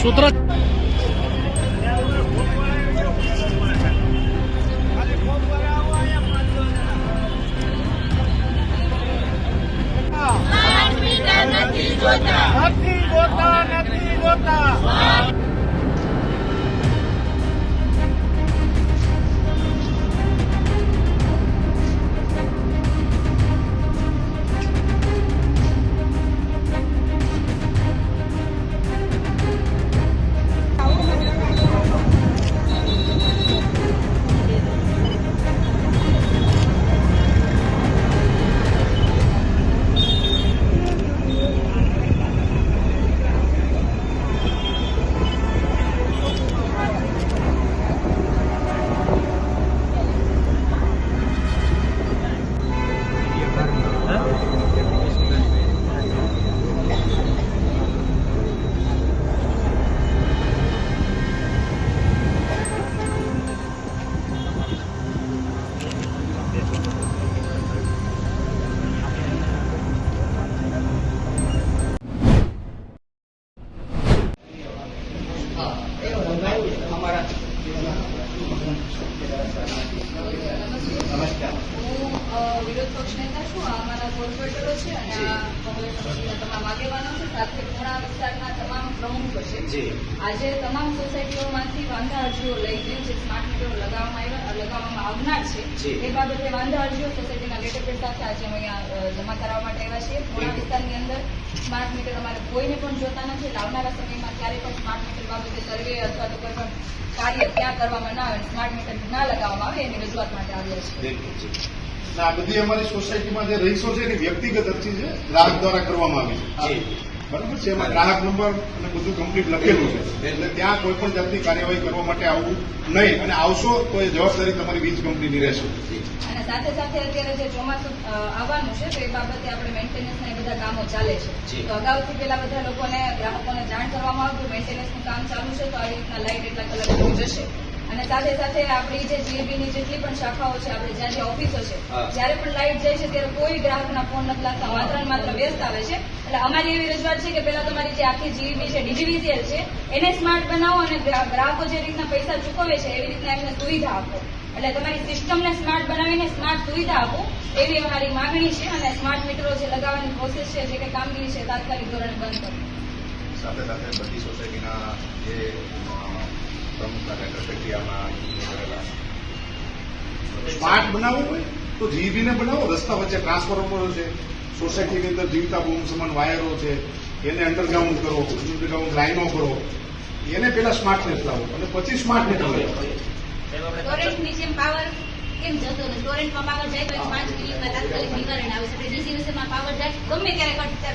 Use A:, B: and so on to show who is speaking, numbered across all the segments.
A: સૂત્ર
B: નથી જોતા
C: વિરોધ પક્ષ નેતા છું. અમારા કોર્પોરેટરો છે અને કોંગ્રેસ પક્ષના તમામ આગેવાનો છે, સાથે પૂર્ણા વિસ્તારના તમામ પ્રમુખો છે. આજે તમામ સોસાયટીઓમાંથી વાંધા અરજીઓ લઈને જે સ્માર્ટ મીટરો લગાવવામાં આવનાર છે એ બાબતે વાંધા અરજીઓ સોસાયટીના લેટરપેડ સાથે આજે અમે અહીંયા જમા કરાવવા માટે આવ્યા છીએ. પૂર્ણા વિસ્તારની અંદર સ્માર્ટ મીટર અમારે કોઈને પણ જોતા નથી. આવનારા સમયમાં ક્યારેય પણ સ્માર્ટ મીટર બાબતે સર્વે અથવા તો કોઈ પણ કાર્ય ત્યાં કરવામાં ના આવે, સ્માર્ટ મીટર ના લગાવવામાં આવે એની રજૂઆત માટે આવ્યા છે.
D: આ બધી અમારી સોસાયટીમાં જે રહીશો છે એની વ્યક્તિગત અરજી છે, ગ્રાહક દ્વારા કરવામાં આવી છે. બરાબર છે, એમાં ગ્રાહક નંબર અને બધું કમ્પ્લીટ લખેલું છે, એટલે ત્યાં કોઈ પણ જાતની કાર્યવાહી કરવા માટે આવવું નહીં, અને આવશો તો એ જવાબદારી તમારી વીજ કંપનીની રહેશે.
C: અને સાથે સાથે અત્યારે જે ચોમાસું આવવાનું છે તો એ બાબતે આપણે મેન્ટેનન્સના એ બધા કામો ચાલે છે. તો અગાઉથી પેલા બધા લોકોને ગ્રાહકોને જાણ કરવામાં આવતું મેન્ટેનન્સનું કામ ચાલુ છે, તો આવી રીતના લાઇટ એટલા કલાક જશે. અને સાથે સાથે આપણી જે જીએબીની જેટલી પણ શાખાઓ છે, આપણે જ્યાં જે ઓફિસો છે, જયારે પણ લાઇટ જાય છે ત્યારે કોઈ ગ્રાહકના ફોન નથી લાગતા, માત્ર ને માત્ર વ્યસ્ત આવે છે. એટલે અમારી એવી રજૂઆત છે કે પેલા તમારી જે આખી જીએબી છે, ડીજીવીસીએલ છે, એને સ્માર્ટ બનાવો અને ગ્રાહકો જે રીતના પૈસા ચૂકવે છે એવી રીતના એમને સુવિધા આપો. એટલે તમારી સિસ્ટમને સ્માર્ટ બનાવીને સ્માર્ટ સુવિધા આપો એવી અમારી માંગણી છે. અને સ્માર્ટ મીટરો જે લગાવવાની પ્રોસેસ છે, જે કે કામગીરી છે, તાત્કાલિક ધોરણે બંધ કરો.
D: સાથે સાથે બધી સોસાયટીના જે પ્રમુખના લેટરપેટીયામાં સ્માર્ટ બનાવવું હોય તો જીબીને બનાવો. રસ્તા વચ્ચે ટ્રાન્સફોર્મરો છે, સોસાયટીની અંદર જીવતા બૂમ સમાન વાયરો છે, એને અંડરગ્રાઉન્ડ કરો, અંડરગ્રાઉન્ડ લાઈનો કરો, એને પેલા સ્માર્ટનેસ લાવો અને પછી સ્માર્ટ મીટર લાવો.
E: ટોરેન્ટની જેમ પાવર કેમ જતો નથી? ટોરેન્ટમાં પાવર જાય તો 5 મિનિટમાં તાત્કાલિક નિવારણ આવે છે. ડીસીવીસીમાં પાવર જાય ગમે ત્યારે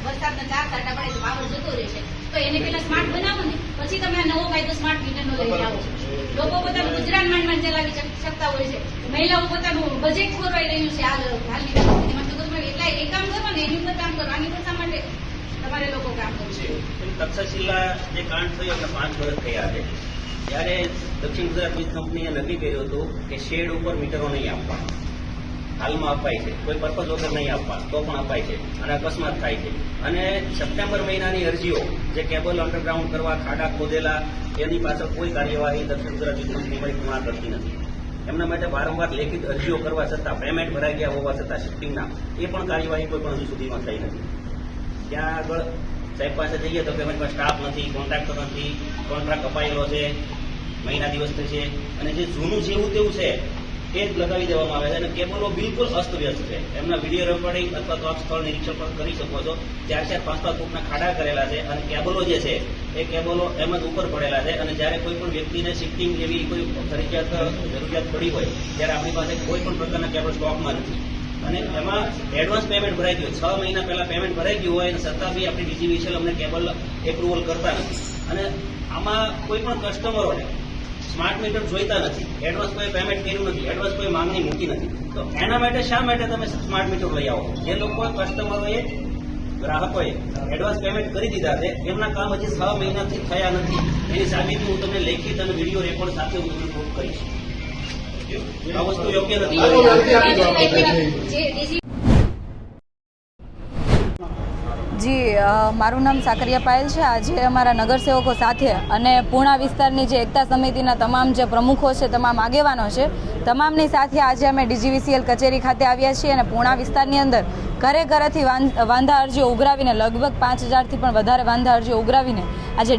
E: વરસાદના 4 છાંટા પડે તો પાવર જતો રહેશે. તો એને પેલા સ્માર્ટ બનાવો ને પછી તમે આ નવો કાયદો સ્માર્ટ મીટરનો લઈને આવો. લોકો પોતાનું ગુજરાન માંડ ચલાવી શકતા હોય છે, મહિલાઓ પોતાનું બજેટ ખોરવાઈ રહ્યું છે હાલની પરિસ્થિતિમાં. તો તમે એટલા એ કામ કરો ને એની ઉપર કામ કરો, આની પર શા માટે તમારે લોકો કામ કરશે?
F: તક્ષશિલા જે કાંડ થયો એટલે 5 વર્ષ થયા છે. ત્યારે દક્ષિણ ગુજરાત વીજ કંપનીએ નક્કી કર્યું હતું કે શેડ ઉપર મીટરો નહીં આપવા. હાલમાં અપાય છે, કોઈ પર્પઝ વગર નહીં આપવા, તો પણ અપાય છે અને અકસ્માત થાય છે. અને સપ્ટેમ્બર મહિનાની અરજીઓ જે કેબલ અંડરગ્રાઉન્ડ કરવા ખાડા ખોદેલા એની પાછળ કોઈ કાર્યવાહી દક્ષિણ ગુજરાત વીજ કંપની પૂર્ણ કરતી નથી. એમના માટે વારંવાર લેખિત અરજીઓ કરવા છતાં, પેમેન્ટ ભરાઈ ગયા હોવા છતાં શિફ્ટિંગના, એ પણ કાર્યવાહી કોઈ પણ હજુ સુધીમાં થઈ નથી. ત્યાં આગળ સાહેબ પાસે જઈએ તો પેમેન્ટ પર સ્ટાફ નથી, કોન્ટ્રાક્ટર નથી, કોન્ટ્રાક્ટ અપાયેલો છે, મહિના દિવસ છે, અને જે જૂનું જેવું તેવું છે એ જ લગાવી દેવામાં આવે છે. અને કેબલો બિલકુલ અસ્તવ્યસ્ત છે. એમના વિડીયો રેકોર્ડિંગ અથવા તો સ્થળ નિરીક્ષણ પણ કરી શકો છો. 4-5 ફૂટના ખાડા કરેલા છે અને કેબલો જે છે એ કેબલો એમ જ ઉપર પડેલા છે. અને જ્યારે કોઈ પણ વ્યક્તિને શિફ્ટિંગ જેવી કોઈ જરૂરિયાત પડી હોય ત્યારે આપણી પાસે કોઈ પણ પ્રકારના કેબલ સ્ટોકમાં નથી. અને એમાં એડવાન્સ પેમેન્ટ ભરાઈ ગયું, 6 મહિના પહેલા પેમેન્ટ ભરાઈ ગયું હોય અને છતાં બી આપણી ડીજીવીસીએલ અમને કેબલ એપ્રુવલ કરતા નથી. અને આમાં કોઈ પણ કસ્ટમરોને સ્માર્ટ મીટર જોઈતા નથી, એડવાન્સ કોઈ પેમેન્ટ કર્યું નથી, એડવાન્સ કોઈ માંગણી મૂકી નથી. તો એના માટે શા માટે તમે સ્માર્ટ મીટર લઈ આવો? જે લોકો કસ્ટમરોએ, ગ્રાહકોએ એડવાન્સ પેમેન્ટ કરી દીધા છે, એમના કામ હજી 6 મહિનાથી થયા નથી. એની સાબિતી હું તમને લેખિત અને વિડીયો રેકોર્ડ સાથે હું તમને પ્રૂફ કરીશ. આ વસ્તુ યોગ્ય નથી.
C: જી મારું નામ સાકરિયા પાયલ છે. આજે અમારા નગરસેવકો સાથે અને પૂર્ણા વિસ્તારની જે એકતા સમિતિના તમામ જે પ્રમુખો છે, તમામ આગેવાનો છે, તમામની સાથે આજે અમે DGVCL કચેરી ખાતે આવ્યા છીએ અને પૂર્ણા વિસ્તારની અંદર ઘરે ઘરેથી વાંધા અરજીઓ ઉઘરાવીને લગભગ 5000થી પણ વધારે વાંધા અરજીઓ ઉઘરાવીને આજે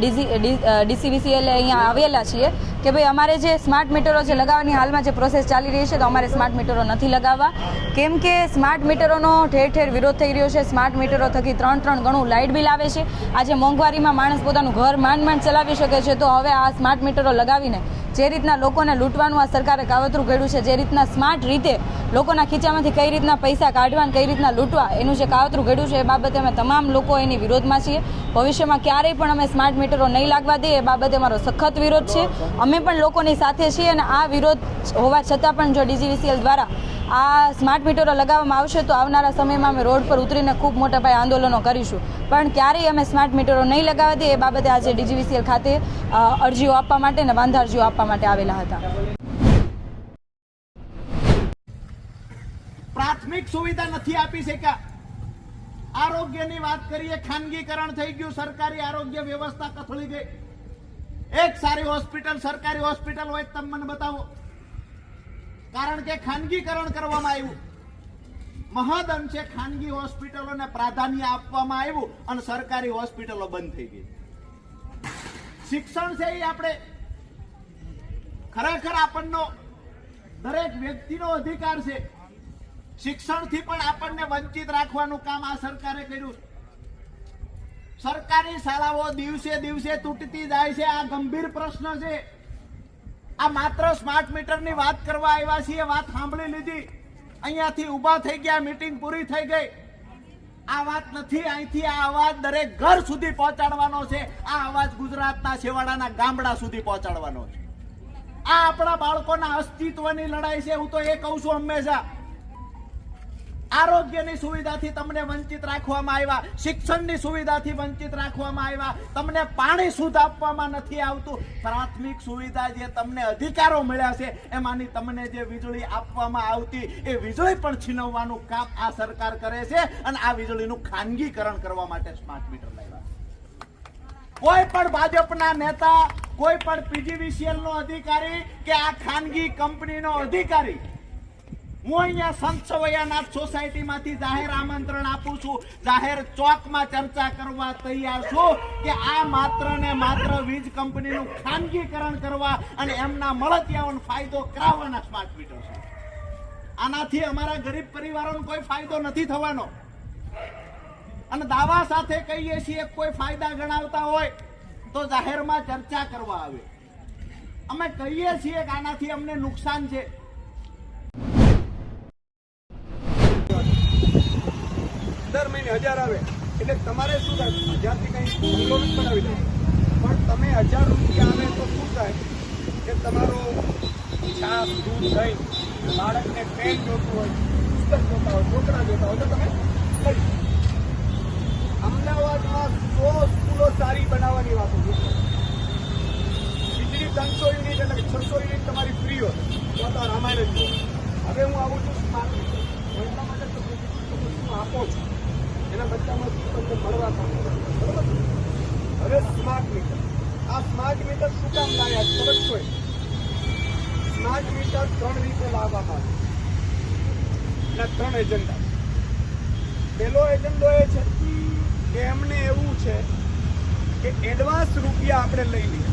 C: DCVCL અહીંયા આવેલા છીએ કે ભાઈ અમારે જે સ્માર્ટ મીટરો જે લગાવવાની હાલમાં જે પ્રોસેસ ચાલી રહી છે, તો અમારે સ્માર્ટ મીટરો નથી લગાવવા, કેમ કે સ્માર્ટ મીટરોનો ઠેર ઠેર વિરોધ થઈ રહ્યો છે. સ્માર્ટ મીટરો થકી 3 ગણું લાઇટ બિલ આવે છે. આજે મોંઘવારીમાં માણસ પોતાનું ઘર માંડ ચલાવી શકે છે, તો હવે આ સ્માર્ટ મીટરો લગાવીને જે રીતના લોકોને લૂંટવાનું આ સરકારે કાવતરું ઘડ્યું છે, જે રીતના સ્માર્ટ રીતે લોકોના ખીચામાંથી કઈ રીતના પૈસા કાઢવા કઈ રીતના લૂંટવા એનું જે કાવતરું ઘડ્યું છે, એ બાબતે અમે તમામ લોકો એની વિરોધમાં છીએ. ભવિષ્યમાં ક્યારેય પણ અમે સ્માર્ટ મીટરો નહીં લાગવા દઈએ, એ બાબતે અમારો સખત વિરોધ છે. અમે પણ લોકોની સાથે છીએ અને આ વિરોધ હોવા છતાં પણ જો DGVCL દ્વારા આ સ્માર્ટ મીટરો લગાવવામાં આવશે તો આવનારા સમયમાં અમે રોડ પર ઉતરીને ખૂબ મોટા પાયે આંદોલનો કરીશું. પણ ક્યારેય અમે સ્માર્ટ મીટરો નહીં લગાવવા દઈએ, એ બાબતે આજે DGVCL ખાતે અરજીઓ આપવા માટે અને વાંધા અરજીઓ આપવા માટે આવેલા હતા.
B: પ્રાથમિક સુવિધા નથી આપી શક્યા. આરોગ્યની વાત કરીએ, ખાનગીકરણ થઈ ગયું, સરકારી આરોગ્ય વ્યવસ્થા કથળી ગઈ. એક સારી હોસ્પિટલ, સરકારી હોસ્પિટલ હોય તમે મને બતાવો, કારણ કે ખાનગીકરણ કરવામાં આવ્યું. મહદ અંશે ખાનગી હોસ્પિટલોને પ્રાધાન્ય આપવામાં આવ્યું અને સરકારી હોસ્પિટલો બંધ થઈ ગઈ. શિક્ષણ છે એ આપણે ખરેખર આપણનો દરેક વ્યક્તિનો અધિકાર છે. શિક્ષણથી પણ આપણને વંચિત રાખવાનું કામ આ સરકારે કર્યું. સરકારી શાળાઓ દિવસે દિવસે તૂટતી જાય છે. આ ગંભીર પ્રશ્ન છે. આ માત્ર સ્માર્ટ મીટરની વાત કરવા આવ્યા છીએ, વાત સાંભળી લીધી, અહીંયાથી ઊભા થઈ ગયા, મીટિંગ પૂરી થઈ ગઈ. આ વાત નથી. અહીંથી આ અવાજ દરેક ઘર સુધી પહોંચાડવાનો છે. આ અવાજ ગુજરાતના છેવાડાના ગામડા સુધી પહોંચાડવાનો છે. આ આપણા બાળકોના અસ્તિત્વની લડાઈ છે. હું તો એ કહું છું હંમેશા, આરોગ્યની સુવિધાથી તમને વંચિત રાખવામાં આવ્યા, શિક્ષણની સુવિધાથી વંચિત રાખવામાં આવ્યા, તમને પાણી શુદ્ધ આપવામાં નથી આવતું. પ્રાથમિક સુવિધા જે તમને અધિકારો મળ્યા છે એમાંની તમને જે વીજળી આપવામાં આવતી એ વીજળી પણ છીનવવાનું કામ આ સરકાર કરે છે અને આ વીજળીનું ખાનગીકરણ કરવા માટે સ્માર્ટ મીટર લાવ્યા. કોઈ પણ ભાજપના નેતા, કોઈ પણ PGVCL નો અધિકારી કે આ ખાનગી કંપનીનો અધિકારી, હું અહીંયા સંત સવૈયાનાથ સોસાયટીમાંથી જાહેર આમંત્રણ આપું છું, જાહેર ચોકમાં ચર્ચા કરવા તૈયાર છું કે આ માત્ર ને માત્ર વીજ કંપનીનું ખાનગીકરણ કરવા અને એમના મળતિયાઓનો ફાયદો કરાવવાના સ્માર્ટ મીટર છે. આનાથી અમારા ગરીબ પરિવારોને કોઈ ફાયદો નથી થવાનો. અને દાવા સાથે કહીએ છીએ કોઈ ફાયદા ગણાવતા હોય તો જાહેરમાં ચર્ચા કરવા આવે. અમે કહીએ છીએ કે આનાથી અમને નુકસાન છે.
A: દર મહિને 1000 આવે એટલે તમારે શું થાય, 1000થી કંઈ કિલોમીટર બનાવી દે, પણ તમે 1000 રૂપિયા આવે તો શું થાય કે તમારો છાસ, દૂધ, દહીં, બાળકને પેન જોતું હોય, પુસ્તક જોતા હોય, છોકરા જોતા હોય તો તમે લઈ. અમદાવાદમાં 100 સ્કૂલો સારી બનાવવાની વાતો છે. વીજળી 300 યુનિટ એટલે 600 યુનિટ તમારી ફ્રી હોય તો રામાયણ જ. હવે હું આવું છું સ્માર્ટ મીટર, એટલા માટે હું આપો છું એના બચ્ચામાં તમને મળવા કામ બરોબર. હવે સ્માર્ટ મીટર, આ સ્માર્ટ મીટર શું કામ લાયા ખબર છે? સ્માર્ટ મીટર 3 રીતે લાવવામાં આવે એના 3 એજન્ડા. પહેલો એજન્ડો એ છે કે એમને એવું છે કે એડવાન્સ રૂપિયા આપણે લઈ લઈએ.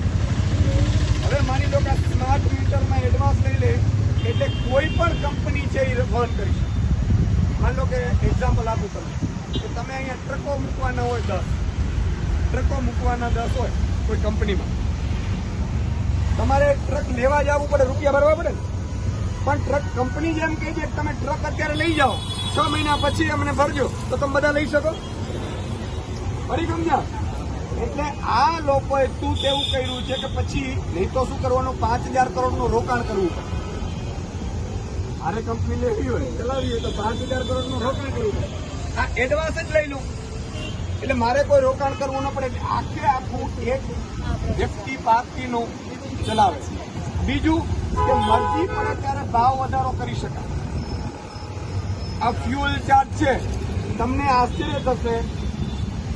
A: હવે માની લો કે આ સ્માર્ટ મીટરમાં એડવાન્સ લઈ લે એટલે કોઈ પણ કંપની છે એ વહન કરી શકે. માની લો કે એક્ઝામ્પલ આપું તમને કે તમે અહીંયા ટ્રકો મૂકવાના હોય 10 ટ્રકો મૂકવાના 10 હોય કોઈ કંપનીમાં, તમારે ટ્રક લેવા જવું પડે, રૂપિયા ભરવા પડે. પણ ટ્રક કંપની જેમ કહે છે તમે ટ્રક અત્યારે લઈ જાઓ, 6 મહિના પછી અમને ભરજો, તો તમે બધા લઈ શકો. ફરી સમજ્યા? એટલે આ લોકોએ તું તેવું કર્યું છે કે પછી નહીં તો શું કરવાનું, 5000 કરોડનું રોકાણ કરવું પડે. મારે કંપની લેવી હોય, ચલાવવી હોય તો 5000 કરોડનું રોકાણ કરવું પડે. આ એડવાન્સ જ લઈ લઉં એટલે મારે કોઈ રોકાણ કરવું ન પડે. આખે આખું એક વ્યક્તિ પાર્ટીનું ચલાવે છે. બીજું કે મરજી પડે ત્યારે ભાવ વધારો કરી શકાય. આ ફ્યુઅલ ચાર્જ છે, તમને આશ્ચર્ય થશે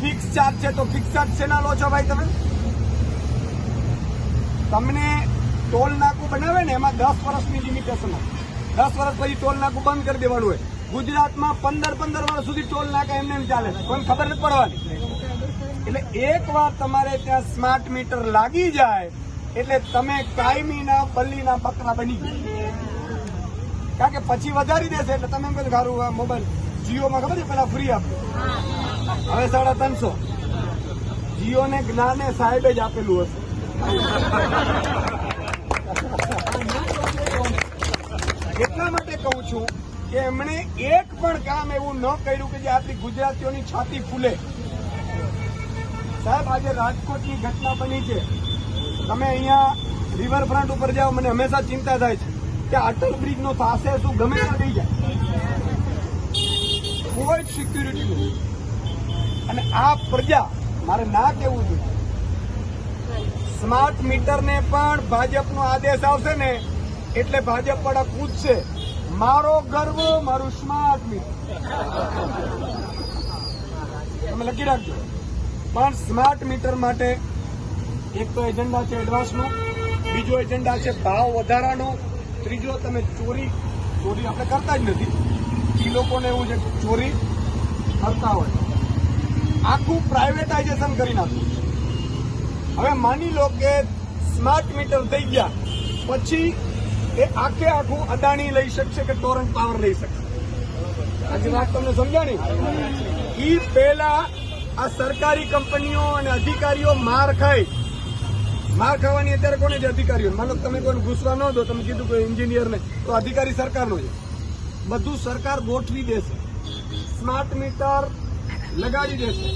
A: ફિક્સ ચાર્જ છે તો ફિક્સ ચાર્જ શેના લો છો ભાઈ તમે? તમને ટોલ નાકું બનાવે ને એમાં 10 વર્ષની લિમિટેશન હોય. 10 વર્ષ પછી ટોલ નાકું બંધ કરી દેવાનું હોય. ગુજરાતમાં 15 વર્ષ સુધી ટોલ નાકા એમને એમ ચાલે, કોઈ ખબર નથી પડવાની. એટલે એકવાર તમારે ત્યાં સ્માર્ટ મીટર લાગી જાય એટલે તમે કાયમીના બલ્લીના બકરા બની ગયા. કારણ કે પછી વધારી દેશે એટલે તમે એમ કહો સારું આ મોબાઈલ જીઓમાં ખબર છે પેલા ફ્રી આપ્યું, હવે 350. જીઓને જ્ઞાને સાહેબે જ આપેલું હશે. એટલા માટે કહું છું કે એમણે એક પણ કામ એવું ન કર્યું કે જે આપણી ગુજરાતીઓની છાતી ફૂલે. સાહેબ આજે રાજકોટની ઘટના બની છે, તમે અહીંયા રિવરફ્રન્ટ ઉપર જાઓ, મને હંમેશા ચિંતા થાય છે કે અટલ બ્રિજ નો થશે શું, ગમે ત્યાં થઈ જાય, કોઈ જ સિક્યુરિટી નથી. અને આ પ્રજા, મારે ના કહેવું જોઈએ, સ્માર્ટ મીટરને પણ ભાજપનો આદેશ આવશે ને એટલે ભાજપ વાળા પૂછશે, મારો ગર્વ મારું સ્માર્ટ મીટર. તમે લખી રાખજો. પણ સ્માર્ટ મીટર માટે એક તો એજન્ડા છે એડવાન્સનો, બીજો એજન્ડા છે ભાવ વધારાનો, ત્રીજો તમે ચોરી આપણે કરતા જ નથી, એ લોકોને એવું છે ચોરી કરતા હોય. આખું પ્રાઇવેટાઇઝેશન કરી નાખ્યું. હવે માની લો કે સ્માર્ટ મીટર થઈ ગયા પછી એ આખે આખું અદાણી લઈ શકશે કે ટોરન્ટ પાવર લઈ શકશે. આજે વાત તમને સમજાણી. એ પહેલા આ સરકારી કંપનીઓ અને અધિકારીઓ માર ખાવાની અત્યારે કોને છે? અધિકારીઓ. માનો તમે કોઈને ઘૂસવા ન દો, તમે કીધું કે એન્જિનિયરને, તો અધિકારી સરકારનો છે. બધું સરકાર ગોઠવી દેશે, સ્માર્ટ મીટર લગાડી દેશે.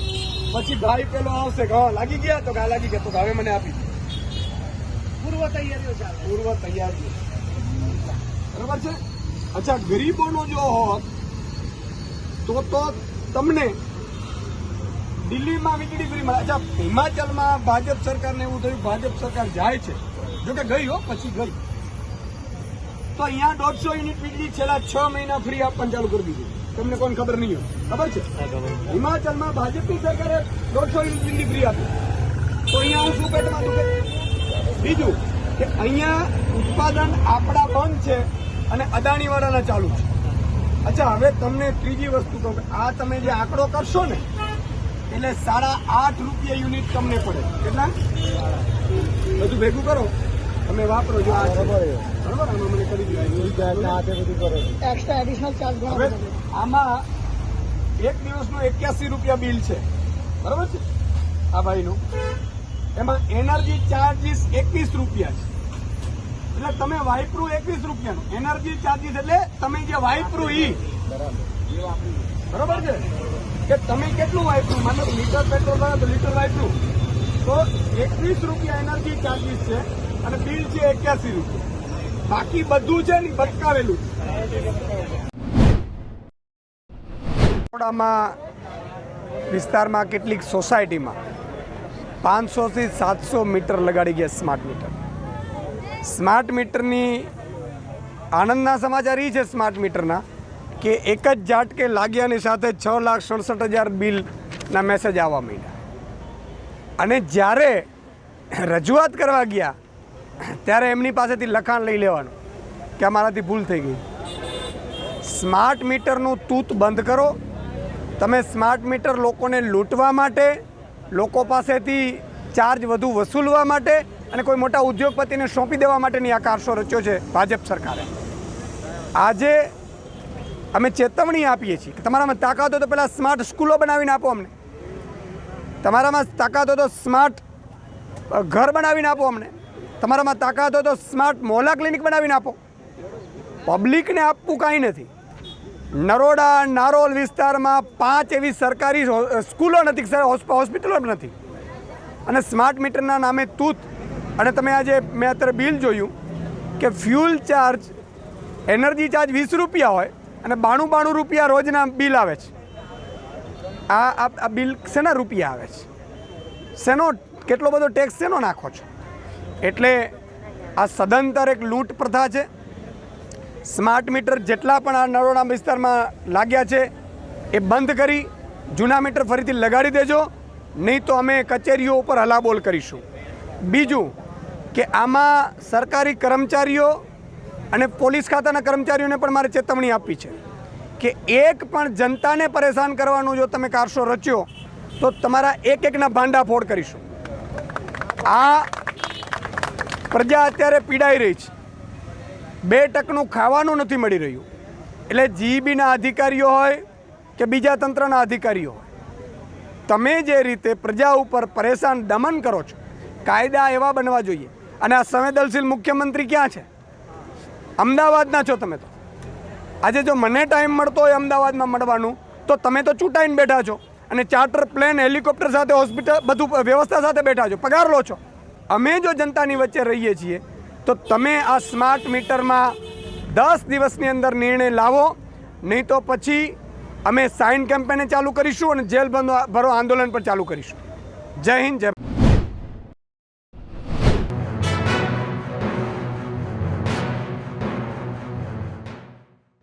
A: પછી ભાઈ પેલો આવશે કે હા લાગી ગયા, તો કે લાગી ગયા, તો હવે મને આપી દે. પૂર્વ તૈયારીઓ બરાબર છે. અચ્છા, ગરીબોનો જો હોત તો તમને દિલ્હીમાં વીજળી ફ્રી મળે. અચ્છા, હિમાચલમાં ભાજપ સરકારને એવું થયું, ભાજપ સરકાર જાય છે, જોકે ગઈ હો, પછી ગઈ, તો અહીંયા 150 યુનિટ વીજળી છેલ્લા 6 મહિના ફ્રી આપવાનું ચાલુ કરી દીધું. તમને કોઈને ખબર નહીં હોય, ખબર છે? હિમાચલમાં ભાજપની સરકારે 150 યુનિટ વીજળી ફ્રી આપી. તો અહીંયા હું શું પેટમાં દુખે? બીજું કે અહીંયા ઉત્પાદન આપણા બંધ છે અને અદાણી વાળાના ચાલુ છે. અચ્છા, હવે તમને ત્રીજી વસ્તુ કહું કે આ તમે જે આંકડો કરશો ને એટલે ₹8.5 યુનિટ તમને પડે. કેટલા? બધું ભેગું કરો, તમે વાપરો. જો આ બરાબર મને કરી દીધું એક્સ્ટ્રા એડિશનલ ચાર્જ. હવે આમાં એક દિવસનું ₹81 બિલ છે, બરાબર છે આ ભાઈનું. એમાં એનર્જી ચાર્જીસ ₹21 છે. એટલે તમે વાપરું ₹21. એનર્જી ચાર્જીસ એટલે તમે જે વાપરું ઈ બરાબર છે કે તમે કેટલું વાપરું. માનો લીટર પેટ્રોલ ભરો તો લીટર વાપરું તો ₹21 એનર્જી ચાર્જીસ છે અને બિલ છે ₹81. બાકી બધું છે ને બટકાવેલું. વિસ્તારમાં કેટલીક સોસાયટીમાં 500 થી 700 મીટર લગાડી ગયા સ્માર્ટ મીટર. સ્માર્ટ મીટરની આનંદના સમાચાર એ છે સ્માર્ટ મીટરના કે એક જ ઝાટકે લાગ્યાની સાથે 6,67,000 બિલના મેસેજ આવવા માંડ્યા. અને જ્યારે રજૂઆત કરવા ગયા ત્યારે એમની પાસેથી લખાણ લઈ લેવાનું કે અમારાથી ભૂલ થઈ ગઈ. સ્માર્ટ મીટરનું તૂત બંધ કરો. તમે સ્માર્ટ મીટર લોકોને લૂંટવા માટે, લોકો પાસેથી ચાર્જ વધુ વસૂલવા માટે અને કોઈ મોટા ઉદ્યોગપતિને સોંપી દેવા માટેની આ કારસો રચ્યો છે ભાજપ સરકારે. આજે અમે ચેતવણી આપીએ છીએ કે તમારામાં તાકાત હોય તો પહેલાં સ્માર્ટ સ્કૂલો બનાવીને આપો અમને, તમારામાં તાકાત હોય તો સ્માર્ટ ઘર બનાવીને આપો અમને, તમારામાં તાકાત હોય તો સ્માર્ટ મોહલ્લા ક્લિનિક બનાવીને આપો. પબ્લિકને આપવું કાંઈ નથી. નરોડા નારોલ વિસ્તારમાં 5 એવી સરકારી સ્કૂલો નથી, હોસ્પિટલો નથી, અને સ્માર્ટ મીટરના નામે તૂત. અને તમે આજે મેં અત્યારે બિલ જોયું કે ફ્યુલ ચાર્જ, એનર્જી ચાર્જ ₹20 હોય અને 92 રૂપિયા રોજના બિલ આવે છે. આ બિલ શેના રૂપિયા આવે છે? શેનો કેટલો બધો ટેક્સ શેનો નાખો છો? એટલે આ સદંતર એક લૂંટ પ્રથા છે. સ્માર્ટ મીટર જેટલા પણ આ નરોડા વિસ્તારમાં લાગ્યા છે એ બંધ કરી
G: જૂના મીટર ફરીથી લગાડી દેજો, નહીં તો અમે કચેરીઓ ઉપર હલાબોલ કરીશું. બીજું કે આમાં સરકારી કર્મચારીઓ અને પોલીસ ખાતાના કર્મચારીઓને પણ મારે ચેતવણી આપવી છે કે એક પણ જનતાને પરેશાન કરવાનું જો તમે કારસો રચ્યો તો તમારા એકના ભાંડા ફોડ કરીશું. આ પ્રજા અત્યારે પીડાઈ રહી છે, 2% ખાવાનું નથી મળી રહ્યું. એટલે જીઈબીના અધિકારીઓ હોય કે બીજા તંત્રના અધિકારીઓ હોય, તમે જે રીતે પ્રજા ઉપર પરેશાન દમન કરો છો, કાયદા એવા બનવા જોઈએ. અને આ સંવેદનશીલ મુખ્યમંત્રી ક્યાં છે? અમદાવાદના છો તમે. તો આજે જો મને ટાઈમ મળતો હોય અમદાવાદમાં મળવાનું તો તમે તો ચૂંટાઈને બેઠા છો અને ચાર્ટર પ્લેન હેલિકોપ્ટર સાથે હોસ્પિટલ બધું વ્યવસ્થા સાથે બેઠા છો, પગાર લો છો. અમે જો જનતાની વચ્ચે રહીએ છીએ તો તમે આ સ્માર્ટ મીટરમાં 10 દિવસની અંદર નિર્ણય લાવો, નહીં તો પછી અમે સાઇન કેમ્પેને ચાલુ કરીશું અને જેલ ભરો આંદોલન પણ ચાલુ કરીશું. જય હિન્દ, જય